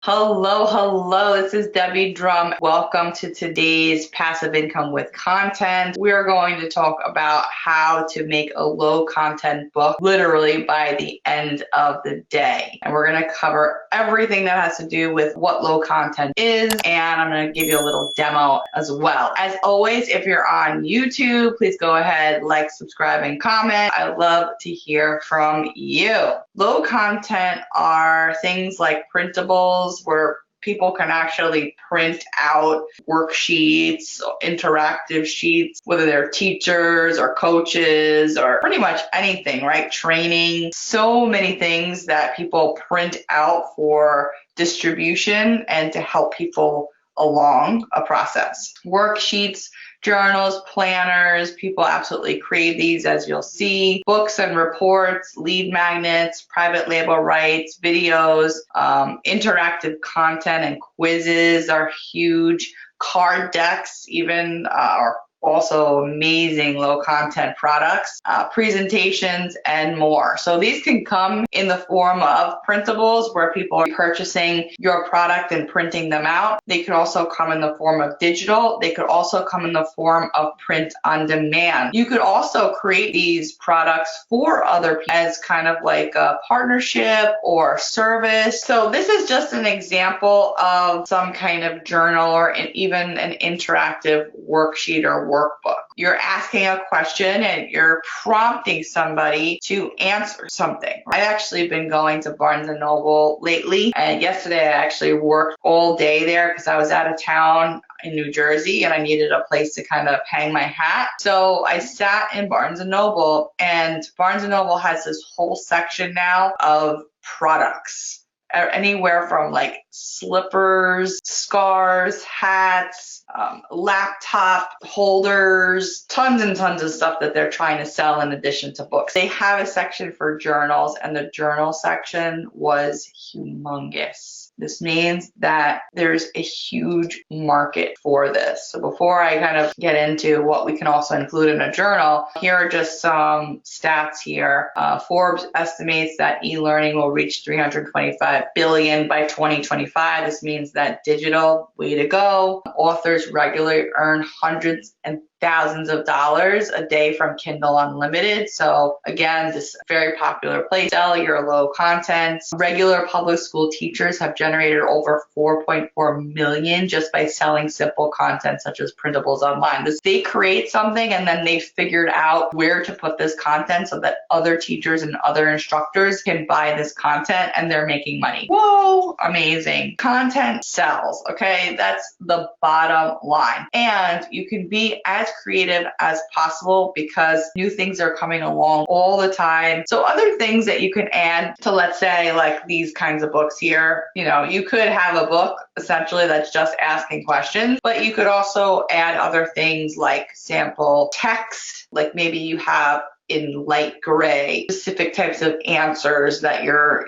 Hello, hello. This is Debbie Drum. Welcome to today's Passive Income with Content. We are going to talk about how to make a low content book literally by the end of the day. And we're going to cover everything that has to do with what low content is. And I'm going to give you a little demo as well. As always, if you're on YouTube, please go ahead, like, subscribe, and comment. I love to hear from you. Low content are things like printables, where people can actually print out worksheets, interactive sheets, whether they're teachers or coaches or pretty much anything, right? Training, so many things that people print out for distribution and to help people along a process. Worksheets, journals, planners, people absolutely crave these, as you'll see. Books and reports, lead magnets, private label rights, videos, interactive content and quizzes are huge. Card decks even are also amazing low content products, presentations, and more. So these can come in the form of printables where people are purchasing your product and printing them out. They could also come in the form of digital. They could also come in the form of print on demand. You could also create these products for other people as kind of like a partnership or service. So this is just an example of some kind of journal or even an interactive worksheet or workbook. You're asking a question and you're prompting somebody to answer something. I've actually been going to Barnes & Noble lately, and yesterday I actually worked all day there because I was out of town in New Jersey and I needed a place to kind of hang my hat. So I sat in Barnes & Noble, and Barnes & Noble has this whole section now of products. Anywhere from like slippers, scarves, hats, laptop holders, tons and tons of stuff that they're trying to sell in addition to books. They have a section for journals, and the journal section was humongous. This means that there's a huge market for this. So before I kind of get into what we can also include in a journal, here are just some stats here. Forbes estimates that e-learning will reach $325 billion by 2025. This means that digital, way to go. Authors regularly earn hundreds and thousands of dollars a day from Kindle Unlimited. So again, this very popular place, sell your low content. Regular public school teachers have generated over 4.4 million just by selling simple content such as printables online. They create something and then they figured out where to put this content so that other teachers and other instructors can buy this content and they're making money. Whoa, amazing. Content sells, okay? That's the bottom line. And you can be as creative as possible because new things are coming along all the time. So other things that you can add to, let's say, like these kinds of books here, you could have a book essentially that's just asking questions, but you could also add other things like sample text, like maybe you have in light gray, specific types of answers that you're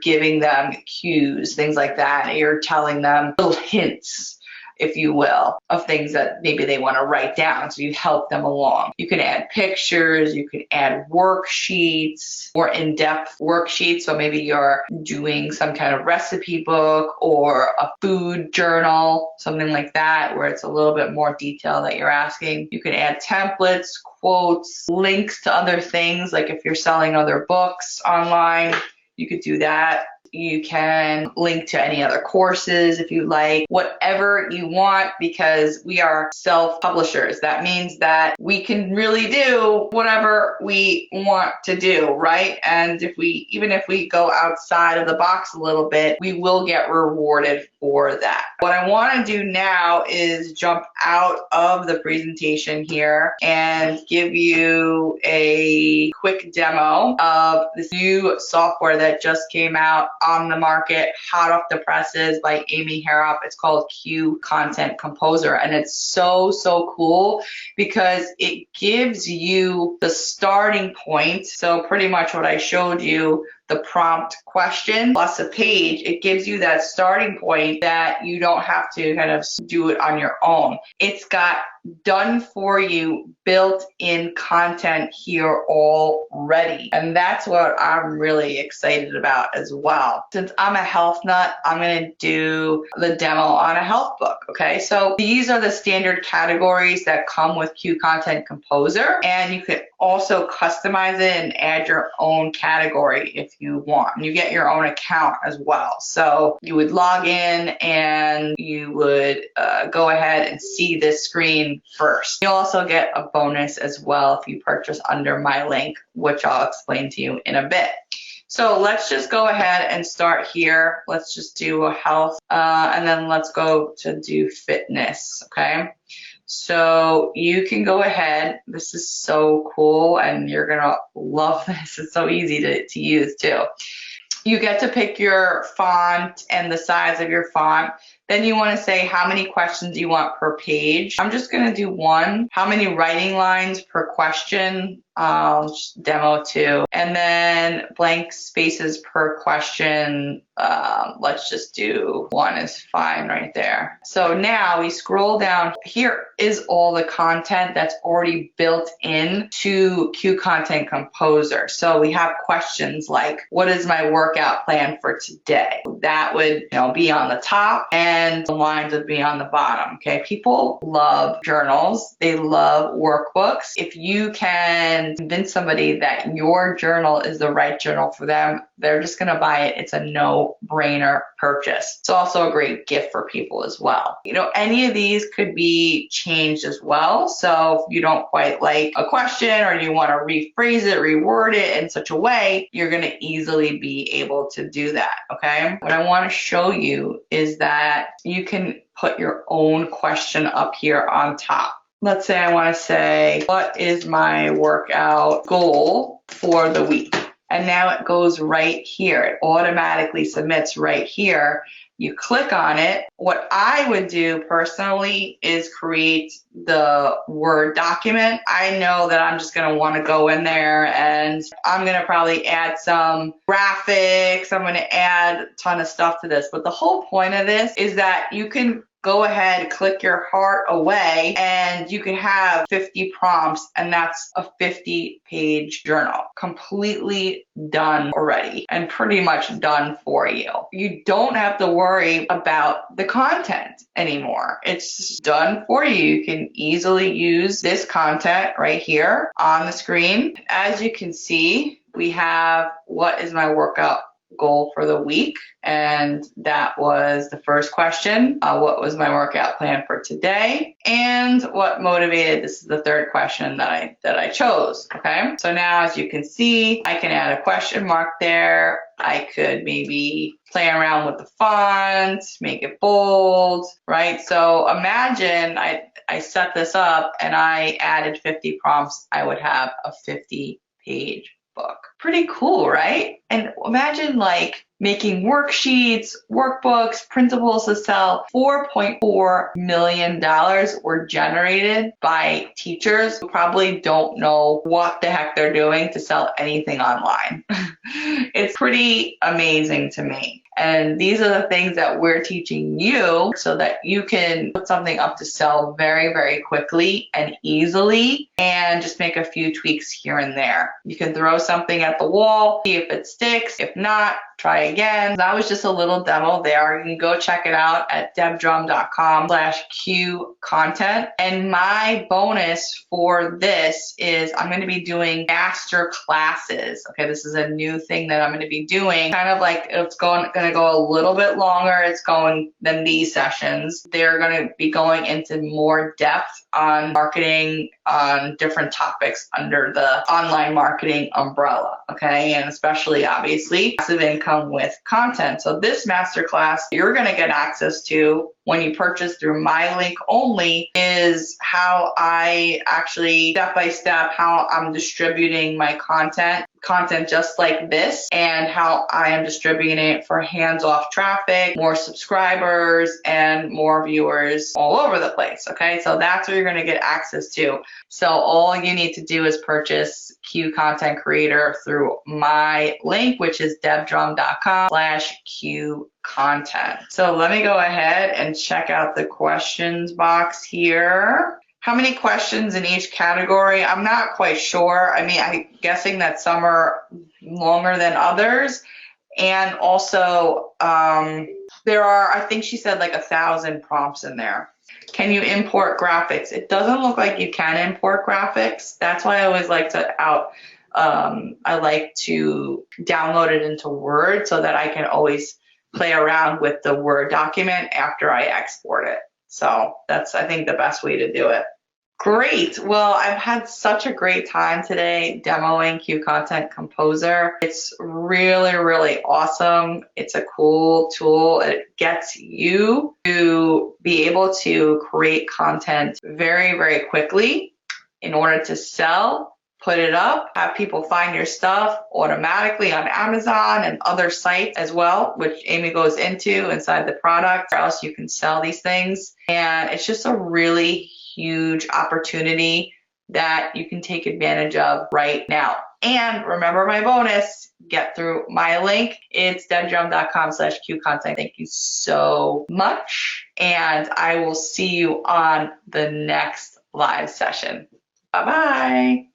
giving them cues, things like that. And you're telling them little hints, if you will, of things that maybe they want to write down. So you help them along. You can add pictures, you can add worksheets, more in-depth worksheets. So maybe you're doing some kind of recipe book or a food journal, something like that, where it's a little bit more detail that you're asking. You can add templates, quotes, links to other things. Like if you're selling other books online, you could do that. You can link to any other courses if you like, whatever you want, because we are self-publishers. That means that we can really do whatever we want to do, right? And even if we go outside of the box a little bit, we will get rewarded for that. What I want to do now is jump out of the presentation here and give you a quick demo of this new software that just came out on the market, hot off the presses, by Amy Harrop. It's called Q Content Composer, and it's so cool because it gives you the starting point. So pretty much what I showed you the prompt question plus a page, it gives you that starting point that you don't have to kind of do it on your own. It's got done for you, built-in content here already. And that's what I'm really excited about as well. Since I'm a health nut, I'm going to do the demo on a health book. Okay, so these are the standard categories that come with Q Content Composer, and you could also customize it and add your own category if you want. And you get your own account as well. So you would log in and you would go ahead and see this screen first. You'll also get a bonus as well if you purchase under my link, which I'll explain to you in a bit. So let's just go ahead and start here. Let's just do a health, and then let's go to do fitness, okay? So you can go ahead. This is so cool, and you're gonna love this. It's so easy to use too. You get to pick your font and the size of your font. Then you want to say how many questions you want per page. I'm just going to do one. How many writing lines per question? Just demo 2. And then blank spaces per question. Let's just do 1 is fine right there. So now we scroll down. Here is all the content that's already built in to Q Content Composer. So we have questions like, what is my workout plan for today? That would be on the top, and the lines would be on the bottom. Okay, people love journals. They love workbooks. If you can convince somebody that your journal is the right journal for them, they're just going to buy it. It's a no-brainer purchase. It's also a great gift for people as well. Any of these could be changed as well. So if you don't quite like a question, or you want to rephrase it, reword it in such a way, you're going to easily be able to do that. Okay. What I want to show you is that you can put your own question up here on top. Let's say I want to say, what is my workout goal for the week? And now it goes right here. It automatically submits right here. You click on it. What I would do personally is create the Word document. I know that I'm just going to want to go in there and I'm going to probably add some graphics. I'm going to add a ton of stuff to this. But the whole point of this is that you can go ahead, click your heart away, and you can have 50 prompts, and that's a 50-page journal. Completely done already, and pretty much done for you. You don't have to worry about the content anymore. It's done for you. You can easily use this content right here on the screen. As you can see, we have what is my workout goal for the week, and that was the first question. What was my workout plan for today, and what motivated? This is the third question that I chose. Okay, so now as you can see, I can add a question mark there. I could maybe play around with the font, make it bold, right? So imagine I set this up and I added 50 prompts. I would have a 50-page book. Pretty cool, right? And imagine making worksheets, workbooks, printables to sell. $4.4 million were generated by teachers who probably don't know what the heck they're doing to sell anything online. It's pretty amazing to me. And these are the things that we're teaching you so that you can put something up to sell very, very quickly and easily, and just make a few tweaks here and there. You can throw something at the wall, see if it sticks. If not, try again. That was just a little demo there. You can go check it out at debdrum.com/Q content. And my bonus for this is I'm going to be doing master classes. Okay, this is a new thing that I'm going to be doing. Kind of like it's going to go a little bit longer. It's going than these sessions. They're going to be going into more depth on marketing, on different topics under the online marketing umbrella. Okay, and especially obviously passive income with content. So this masterclass you're going to get access to when you purchase through my link only is how I actually step by step how I'm distributing my content just like this, and how I am distributing it for hands-off traffic, more subscribers, and more viewers all over the place. Okay, so that's what you're going to get access to. So all you need to do is purchase Q Content Creator through my link, which is debdrum.com/Q content. So let me go ahead and check out the questions box here. How many questions in each category? I'm not quite sure. I mean, I'm guessing that some are longer than others. And also, there are, I think she said like 1,000 prompts in there. Can you import graphics? It doesn't look like you can import graphics. That's why I always like to I like to download it into Word so that I can always play around with the Word document after I export it. So that's, I think, the best way to do it. Great. Well, I've had such a great time today demoing Q Content Composer. It's really, really awesome. It's a cool tool. It gets you to be able to create content very, very quickly in order to sell, put it up, have people find your stuff automatically on Amazon and other sites as well, which Amy goes into inside the product, or else you can sell these things. And it's just a really huge opportunity that you can take advantage of right now. And remember my bonus, get through my link. It's debdrum.com/Q content. Thank you so much. And I will see you on the next live session. Bye-bye.